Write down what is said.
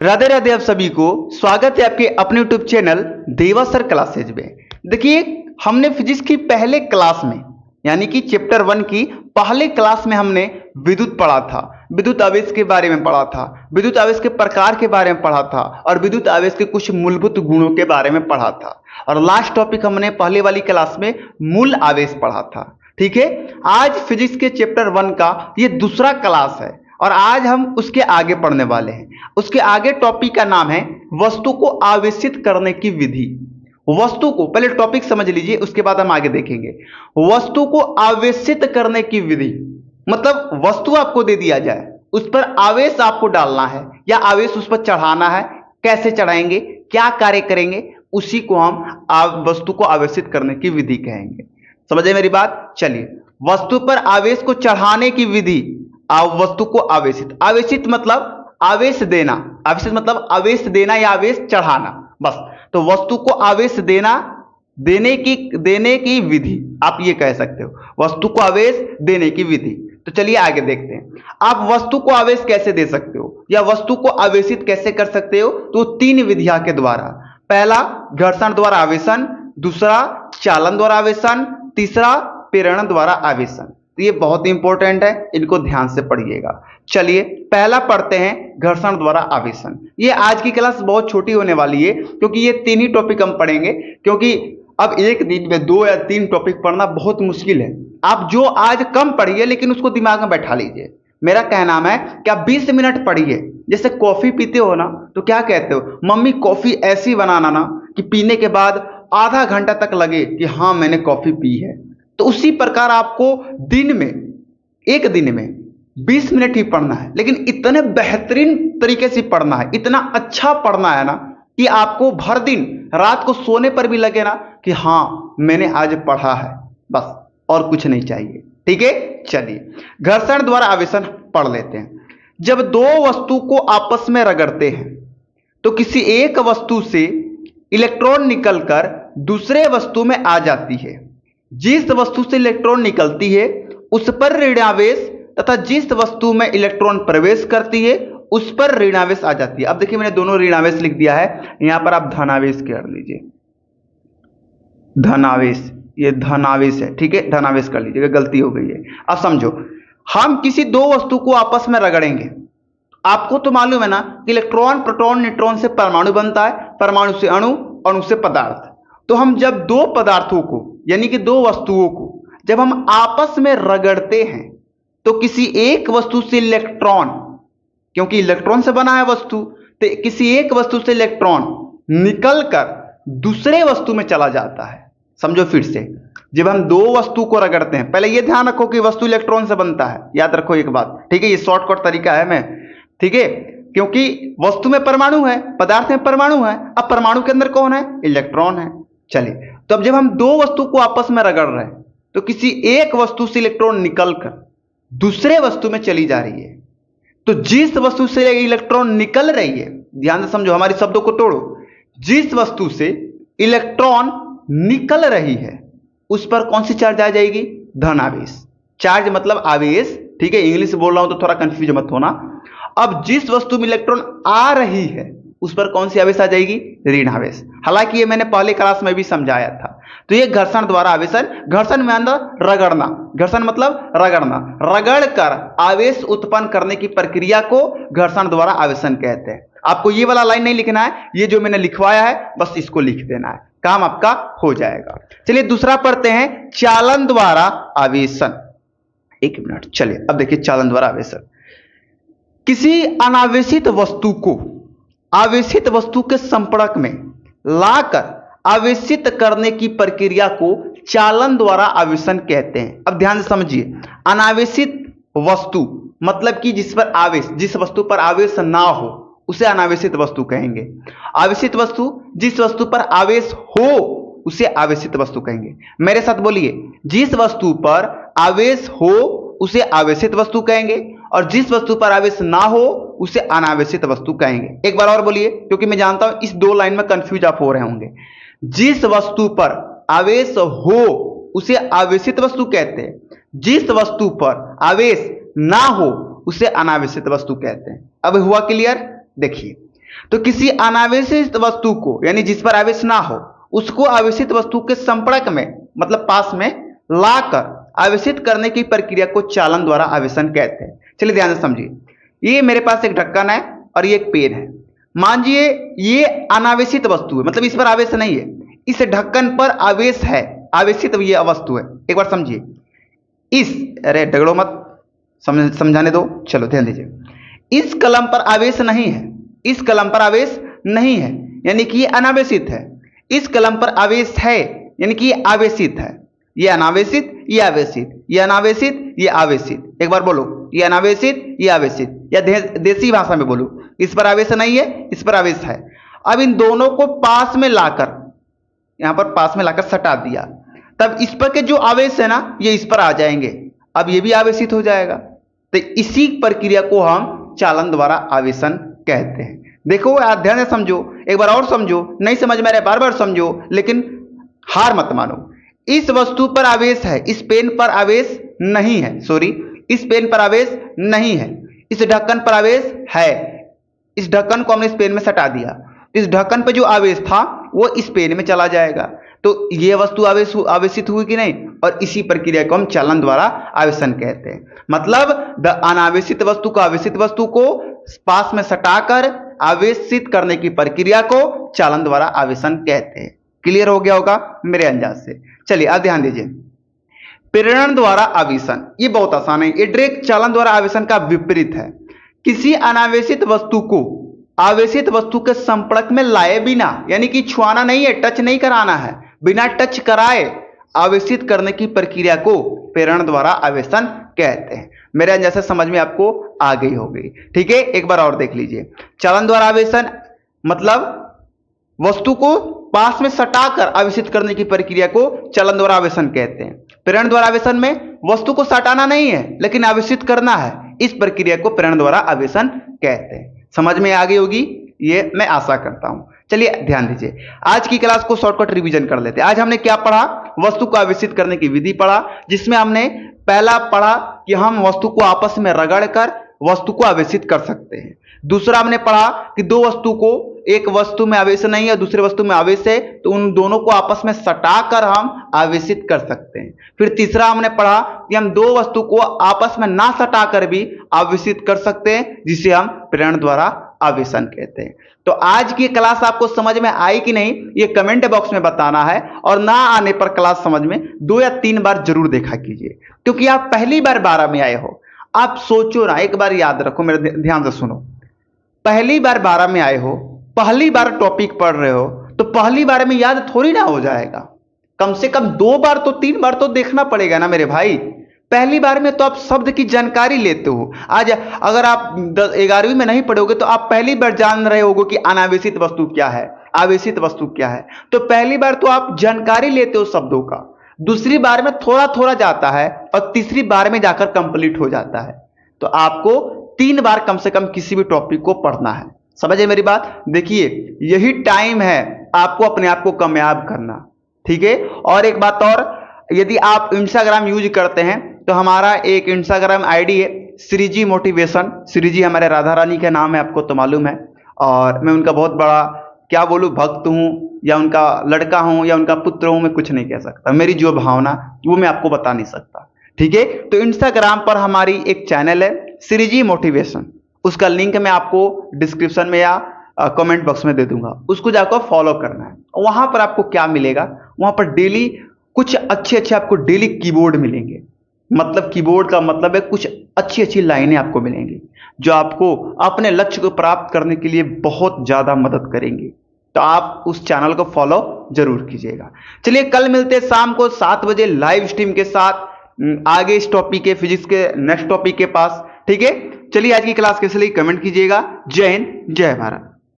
राधे राधे आप सभी को स्वागत है आपके अपने यूट्यूब चैनल देवा सर क्लासेज में। देखिए, हमने फिजिक्स की पहले क्लास में यानी कि चैप्टर 1 की पहले क्लास में हमने विद्युत पढ़ा था, विद्युत आवेश के बारे में पढ़ा था, विद्युत आवेश के प्रकार के बारे में पढ़ा था और विद्युत आवेश के कुछ मूलभूत गुणों के बारे में पढ़ा था। और लास्ट टॉपिक हमने पहले वाली क्लास में मूल आवेश पढ़ा था। ठीक है, आज फिजिक्स के चैप्टर 1 का ये दूसरा क्लास है और आज हम उसके आगे पढ़ने वाले हैं। उसके आगे टॉपिक का नाम है वस्तु को आवेशित करने की विधि। वस्तु को पहले टॉपिक समझ लीजिए, उसके बाद हम आगे देखेंगे। वस्तु को आवेशित करने की विधि मतलब वस्तु आपको दे दिया जाए, उस पर आवेश आपको डालना है या आवेश उस पर चढ़ाना है। कैसे चढ़ाएंगे, क्या कार्य करेंगे, उसी को हम वस्तु को आवेशित करने की विधि कहेंगे। समझे मेरी बात? चलिए, वस्तु पर आवेश को चढ़ाने की विधि, वस्तु को आवेशित। आवेशित मतलब आवेश देना, आवेशित मतलब आवेश देना या आवेश चढ़ाना, बस। तो वस्तु को आवेश देने की विधि आप ये कह सकते हो, वस्तु को आवेश देने की विधि। तो चलिए आगे देखते हैं, आप वस्तु को आवेश कैसे दे सकते हो या वस्तु को आवेशित कैसे कर सकते हो। तो 3 विधियां के द्वारा। पहला घर्षण द्वारा आवेशन, दूसरा चालन द्वारा आवेशन, तीसरा प्रेरण द्वारा आवेशन। तो ये बहुत इंपॉर्टेंट है, इनको ध्यान से पढ़िएगा। चलिए पहला पढ़ते हैं, घर्षण द्वारा आवेशन। ये आज की क्लास बहुत छोटी होने वाली है क्योंकि ये 3 ही टॉपिक हम पढ़ेंगे, क्योंकि अब एक दिन में 2 या 3 टॉपिक पढ़ना बहुत मुश्किल है। आप जो आज कम पढ़िए लेकिन उसको दिमाग में बैठा लीजिए। मेरा कहना है कि आप 20 मिनट पढ़िए। जैसे कॉफी पीते हो ना, तो क्या कहते हो, मम्मी कॉफी ऐसी बनाना ना कि पीने के बाद आधा घंटा तक लगे कि हाँ मैंने कॉफी पी है। तो उसी प्रकार आपको एक दिन में 20 मिनट ही पढ़ना है, लेकिन इतने बेहतरीन तरीके से पढ़ना है, इतना अच्छा पढ़ना है ना कि आपको भर दिन रात को सोने पर भी लगे ना कि हाँ मैंने आज पढ़ा है, बस और कुछ नहीं चाहिए। ठीक है, चलिए घर्षण द्वारा आवेशन पढ़ लेते हैं। जब 2 वस्तु को आपस में रगड़ते हैं तो किसी एक वस्तु से इलेक्ट्रॉन निकलकर दूसरे वस्तु में आ जाती है। जिस वस्तु से इलेक्ट्रॉन निकलती है उस पर ऋणावेश तथा जिस वस्तु में इलेक्ट्रॉन प्रवेश करती है उस पर ऋणावेश आ जाती है। अब देखिए, मैंने दोनों ऋणावेश लिख दिया है, यहां पर आप धनावेश कर लीजिए। धनावेश, ये धनावेश है, ठीक है, धनावेश कर लीजिएगा, गलती हो गई है। अब समझो, हम किसी 2 वस्तु को आपस में रगड़ेंगे। आपको तो मालूम है ना कि इलेक्ट्रॉन प्रोटॉन न्यूट्रॉन से परमाणु बनता है, परमाणु से अणु, अणु से पदार्थ। तो हम जब 2 पदार्थों को यानी कि 2 वस्तुओं को जब हम आपस में रगड़ते हैं तो किसी एक वस्तु से इलेक्ट्रॉन, क्योंकि इलेक्ट्रॉन से बना है वस्तु, तो किसी एक वस्तु से इलेक्ट्रॉन निकलकर दूसरे वस्तु में चला जाता है। समझो फिर से, जब हम 2 वस्तु को रगड़ते हैं, पहले यह ध्यान रखो कि वस्तु इलेक्ट्रॉन से बनता है, याद रखो एक बात, ठीक है, ये शॉर्टकट तरीका है मैं, ठीक है, क्योंकि वस्तु में परमाणु है, पदार्थ में परमाणु है, अब परमाणु के अंदर कौन है, इलेक्ट्रॉन है। चलिए, तो अब जब हम 2 वस्तु को आपस में रगड़ रहे हैं तो किसी एक वस्तु से इलेक्ट्रॉन निकलकर दूसरे वस्तु में चली जा रही है। तो जिस वस्तु से इलेक्ट्रॉन निकल रही है, ध्यान से समझो, हमारे शब्दों को तोड़ो, जिस वस्तु से इलेक्ट्रॉन निकल रही है उस पर कौन सी चार्ज आ जाएगी, धनावेश। चार्ज मतलब आवेश, ठीक है, इंग्लिश बोल रहा हूं तो थोड़ा कंफ्यूज मत होना। अब जिस वस्तु में इलेक्ट्रॉन आ रही है उस पर कौन सी आवेश आ जाएगी, ऋणावेश। हालांकि ये मैंने पहले क्लास में भी समझाया था। तो ये घर्षण द्वारा आवेशन, घर्षण में अंदर रगड़ना, घर्षण मतलब रगड़ना, रगड़ कर आवेश उत्पन्न करने की प्रक्रिया को घर्षण द्वारा आवेशन कहते हैं। आपको ये वाला लाइन नहीं लिखना है, ये जो मैंने लिखवाया है बस इसको लिख देना है, काम आपका हो जाएगा। चलिए दूसरा पढ़ते हैं, चालन द्वारा आवेशन। 1 मिनट, चलिए अब देखिए चालन द्वारा आवेशन। किसी अनावेशित वस्तु को आवेशित वस्तु के संपर्क में लाकर आवेशित करने की प्रक्रिया को चालन द्वारा आवेशन कहते हैं। अब ध्यान से समझिए, अनावेशित वस्तु मतलब कि जिस पर आवेश, जिस वस्तु पर आवेश ना हो उसे अनावेशित वस्तु कहेंगे। आवेशित वस्तु, जिस वस्तु पर आवेश हो उसे आवेशित वस्तु कहेंगे। मेरे साथ बोलिए, जिस वस्तु पर आवेश हो उसे आवेशित वस्तु कहेंगे और जिस वस्तु पर आवेश ना हो उसे अनावेशित वस्तु कहेंगे। एक बार और बोलिए, क्योंकि मैं जानता हूं इस 2 लाइन में कंफ्यूज आप हो रहे होंगे। जिस वस्तु पर आवेश हो उसे आवेशित वस्तु कहते हैं, जिस वस्तु पर आवेश ना हो उसे अनावेशित वस्तु कहते हैं। अब हुआ क्लियर? देखिए, तो किसी अनावेशित वस्तु को, यानी जिस पर आवेश ना हो, उसको आवेशित वस्तु के संपर्क में, मतलब पास में लाकर आवेशित करने की प्रक्रिया को चालन द्वारा आवेशन कहते हैं। चलिए ध्यान से समझिए। ये मेरे पास एक ढक्कन है और ये एक पेन है। मान लीजिए ये अनावेशित वस्तु है, मतलब इस पर आवेश नहीं है। इस ढक्कन पर आवेश है, आवेशित ये वस्तु है। एक बार समझिए। अरे डगड़ो मत, समझाने दो। चलो ध्यान दीजिए। इस कलम पर आवेश नहीं है, इस कलम पर आवेश नहीं है, यानी कि ये अनावेशित है। इस कलम पर आवेश है, यानी कि ये आवेशित है। ये अनावेशित, ये आवेशित, ये अनावेशित, ये आवेशित। एक बार बोलो, ये अनावेशित, ये आवेशित, या देसी भाषा में बोलो, इस पर आवेश नहीं है, इस पर आवेश है। अब इन दोनों को पास में लाकर, यहां पर पास में लाकर सटा दिया, तब इस पर के जो आवेश है ना, ये इस पर आ जाएंगे। अब ये भी आवेशित हो जाएगा। तो इसी प्रक्रिया को हम चालन द्वारा आवेशन कहते हैं। देखो ध्यान से समझो, एक बार और समझो, नहीं समझ में आ रहा बार बार समझो, लेकिन हार मत मानो। इस वस्तु पर आवेश है, इस पेन पर आवेश नहीं है, सॉरी, इस पेन पर आवेश नहीं है। इस ढक्कन पर आवेश है। इस ढक्कन को हमने इस पेन में सटा दिया, इस ढक्कन पर जो आवेश था वो इस पेन में चला जाएगा। तो ये वस्तु आवेशित हुई कि नहीं, और इसी प्रक्रिया को हम चालन द्वारा आवेशन कहते हैं। मतलब अनावेशित वस्तु को आवेशित वस्तु को पास में सटाकर आवेशित करने की प्रक्रिया को चालन द्वारा आवेशन कहते हैं। क्लियर हो गया होगा मेरे अंदाज से। चलिए अब ध्यान दीजिए। प्रेरण द्वारा आवेशन, ये बहुत आसान है। ये डायरेक्ट चालन द्वारा आवेशन का विपरीत है। किसी अनावेशित वस्तु को आवेशित वस्तु के संपर्क में लाए बिना, यानी कि छुआना नहीं है, टच नहीं कराना है, बिना टच कराए आवेशित करने की प्रक्रिया को प्रेरण द्वारा आवेशन कहते हैं। मेरे जैसे समझ में आपको आ गई होगी। ठीक है, एक बार और देख लीजिए। चालन द्वारा आवेशन मतलब वस्तु को पास में सटाकर आवेशित करने की प्रक्रिया को चालन द्वारा आवेशन कहते हैं। प्रेरण द्वारा आवेशन में वस्तु को सटाना नहीं है, लेकिन आवेशित करना है। इस प्रक्रिया को प्रेरण द्वारा आवेशन कहते हैं। समझ में आ गई होगी, ये मैं आशा करता हूं। चलिए ध्यान दीजिए। आज की क्लास को शॉर्टकट रिवीजन कर लेते हैं। आज हमने क्या पढ़ा? वस्तु को आवेशित करने की विधि पढ़ा, जिसमें हमने पहला पढ़ा कि हम वस्तु को आपस में रगड़कर वस्तु को आवेशित कर सकते हैं। दूसरा हमने पढ़ा कि दो वस्तु को, एक वस्तु में आवेश नहीं है, दूसरे वस्तु में आवेश है, तो उन दोनों को आपस में सटाकर हम आवेशित कर सकते हैं। फिर तीसरा हमने पढ़ा कि हम दो वस्तु को आपस में ना सटाकर भी आवेशित कर सकते हैं, जिसे हम प्रेरण द्वारा आवेशन कहते हैं। तो आज की क्लास आपको समझ में आई कि नहीं, ये कमेंट बॉक्स में बताना है, और ना आने पर क्लास समझ में 2 या 3 बार जरूर देखा कीजिए, क्योंकि आप पहली बार 12 में आए हो। आप सोचो ना, एक बार याद रखो, मेरे ध्यान से सुनो। पहली बार 12 में आए हो, पहली बार टॉपिक पढ़ रहे हो, तो पहली बार में याद थोड़ी ना हो जाएगा। कम से कम 2 बार तो 3 बार तो देखना पड़ेगा ना मेरे भाई। पहली बार में तो आप शब्द की जानकारी लेते हो। आज अगर आप 11वीं में नहीं पढ़ोगे तो आप पहली बार जान रहे होगे कि अनावेशित वस्तु क्या है, आवेशित वस्तु क्या है। तो पहली बार तो आप जानकारी लेते हो शब्दों का, दूसरी बार में थोड़ा थोड़ा जाता है, और तीसरी बार में जाकर कंप्लीट हो जाता है। तो आपको 3 बार कम से कम किसी भी टॉपिक को पढ़ना है। समझे मेरी बात? देखिए, यही टाइम है आपको अपने आप को कामयाब करना। ठीक है। और एक बात और, यदि आप इंस्टाग्राम यूज करते हैं तो हमारा एक इंस्टाग्राम आईडी है श्रीजी मोटिवेशन। श्रीजी हमारे राधा रानी का नाम है, आपको तो मालूम है। और मैं उनका बहुत बड़ा, क्या बोलूं, भक्त हूं, या उनका लड़का हूं, या उनका पुत्र हूं, मैं कुछ नहीं कह सकता। मेरी जो भावना वो मैं आपको बता नहीं सकता। ठीक है। तो इंस्टाग्राम पर हमारी एक चैनल है श्रीजी मोटिवेशन, उसका लिंक मैं आपको डिस्क्रिप्शन में या कमेंट बॉक्स में दे दूंगा। उसको जाकर फॉलो करना है। वहां पर आपको क्या मिलेगा, वहां पर डेली कुछ अच्छे आपको डेली कीबोर्ड मिलेंगे। मतलब कीबोर्ड का मतलब है कुछ अच्छी लाइनें आपको मिलेंगी, जो आपको अपने लक्ष्य को प्राप्त करने के लिए बहुत ज्यादा मदद करेंगी। तो आप उस चैनल को फॉलो जरूर कीजिएगा। चलिए, कल मिलते हैं शाम को 7 बजे लाइव स्ट्रीम के साथ, आगे इस टॉपिक के, फिजिक्स के नेक्स्ट टॉपिक के पास। ठीक है। चलिए, आज की क्लास कैसे लगी कमेंट कीजिएगा। जय हिंद, जय भारत।